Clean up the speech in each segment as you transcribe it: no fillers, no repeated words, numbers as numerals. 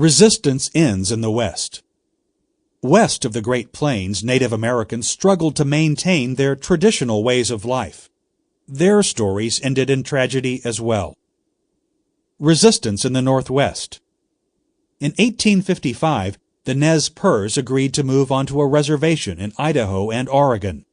Resistance ends in the West. West of the Great Plains, Native Americans struggled to maintain their traditional ways of life. Their stories ended in tragedy as well. Resistance in the Northwest. In 1855, the Nez Perce agreed to move onto a reservation in Idaho and Oregon.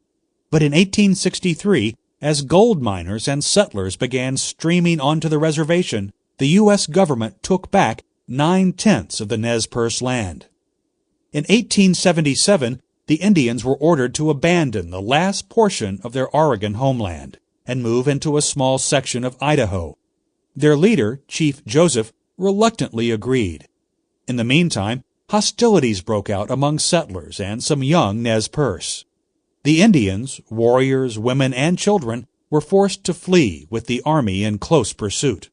But in 1863, as gold miners and settlers began streaming onto the reservation, the U.S. government took back 9/10 of the Nez Perce land. In 1877, the Indians were ordered to abandon the last portion of their Oregon homeland and move into a small section of Idaho. Their leader, Chief Joseph, reluctantly agreed. In the meantime, hostilities broke out among settlers and some young Nez Perce. The Indians, warriors, women, and children were forced to flee with the army in close pursuit.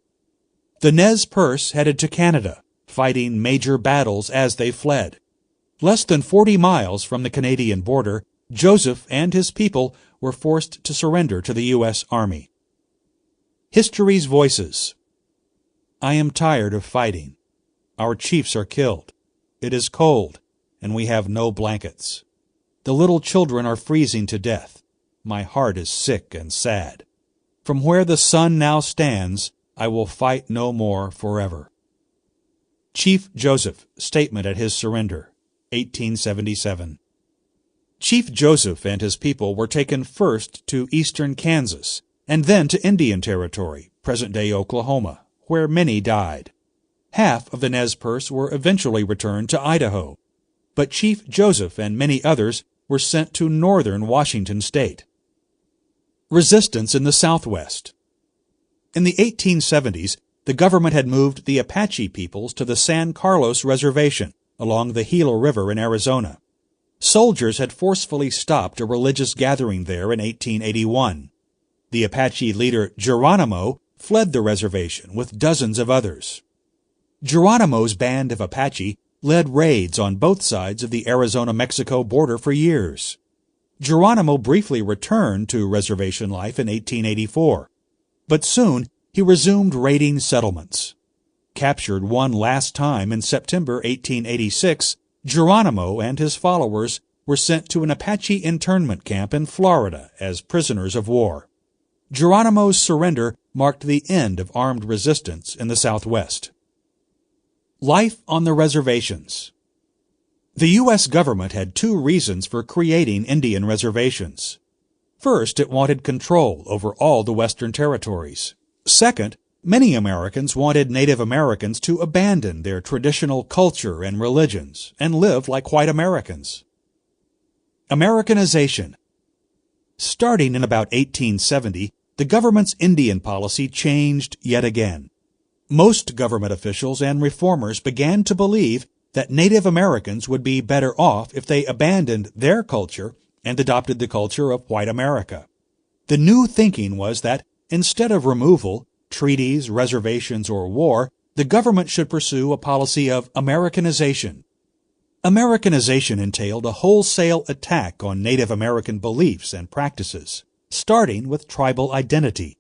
The Nez Perce headed to Canada, fighting major battles as they fled. Less than 40 miles from the Canadian border, Joseph and his people were forced to surrender to the U.S. Army. History's Voices. I am tired of fighting. Our chiefs are killed. It is cold, and we have no blankets. The little children are freezing to death. My heart is sick and sad. From where the sun now stands, I will fight no more forever. Chief Joseph, statement at his surrender, 1877. Chief Joseph and his people were taken first to eastern Kansas and then to Indian Territory, present-day Oklahoma, where many died. Half of the Nez Perce were eventually returned to Idaho, but Chief Joseph and many others were sent to northern Washington state. Resistance in the Southwest. In the 1870s, the government had moved the Apache peoples to the San Carlos Reservation along the Gila River in Arizona. Soldiers had forcefully stopped a religious gathering there in 1881. The Apache leader Geronimo fled the reservation with dozens of others. Geronimo's band of Apache led raids on both sides of the Arizona-Mexico border for years. Geronimo briefly returned to reservation life in 1884, but soon he resumed raiding settlements. Captured one last time in September 1886, Geronimo and his followers were sent to an Apache internment camp in Florida as prisoners of war. Geronimo's surrender marked the end of armed resistance in the Southwest. Life on the reservations. The U.S. government had two reasons for creating Indian reservations. First, it wanted control over all the Western territories. Second, many Americans wanted Native Americans to abandon their traditional culture and religions and live like white Americans. Americanization. Starting in about 1870, the government's Indian policy changed yet again. Most government officials and reformers began to believe that Native Americans would be better off if they abandoned their culture and adopted the culture of white America. The new thinking was that instead of removal, treaties, reservations, or war, the government should pursue a policy of Americanization. Americanization entailed a wholesale attack on Native American beliefs and practices, starting with tribal identity.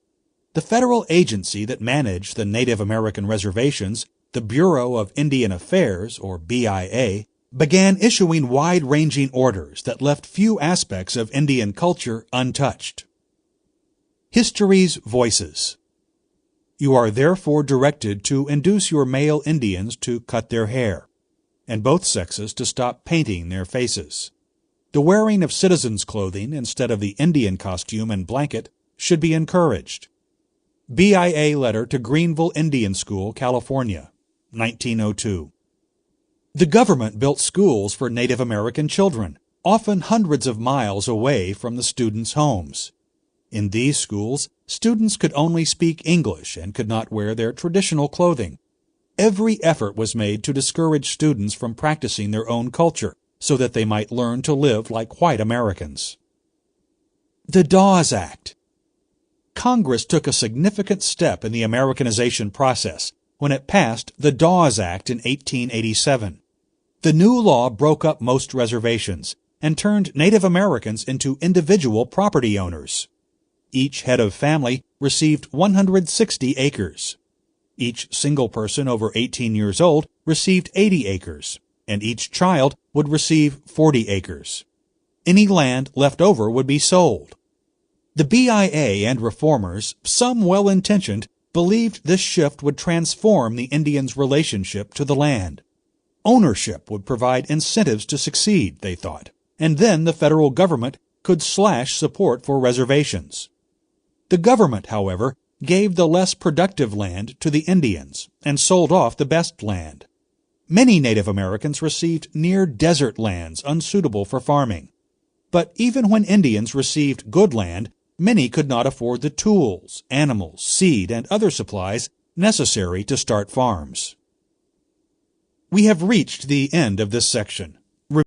The federal agency that managed the Native American reservations, the Bureau of Indian Affairs, or BIA, began issuing wide-ranging orders that left few aspects of Indian culture untouched. History's Voices. You are therefore directed to induce your male Indians to cut their hair, and both sexes to stop painting their faces. The wearing of citizens' clothing instead of the Indian costume and blanket should be encouraged. BIA letter to Greenville Indian School, California, 1902. The government built schools for Native American children, often hundreds of miles away from the students' homes. In these schools, students could only speak English and could not wear their traditional clothing. Every effort was made to discourage students from practicing their own culture so that they might learn to live like white Americans. The Dawes Act. Congress took a significant step in the Americanization process when it passed the Dawes Act in 1887. The new law broke up most reservations and turned Native Americans into individual property owners. Each head of family received 160 acres. Each single person over 18 years old received 80 acres, and each child would receive 40 acres. Any land left over would be sold. The BIA and reformers, some well-intentioned, believed this shift would transform the Indians' relationship to the land. Ownership would provide incentives to succeed, they thought, and then the federal government could slash support for reservations. The government, however, gave the less productive land to the Indians and sold off the best land. Many Native Americans received near-desert lands unsuitable for farming. But even when Indians received good land, many could not afford the tools, animals, seed, and other supplies necessary to start farms. We have reached the end of this section.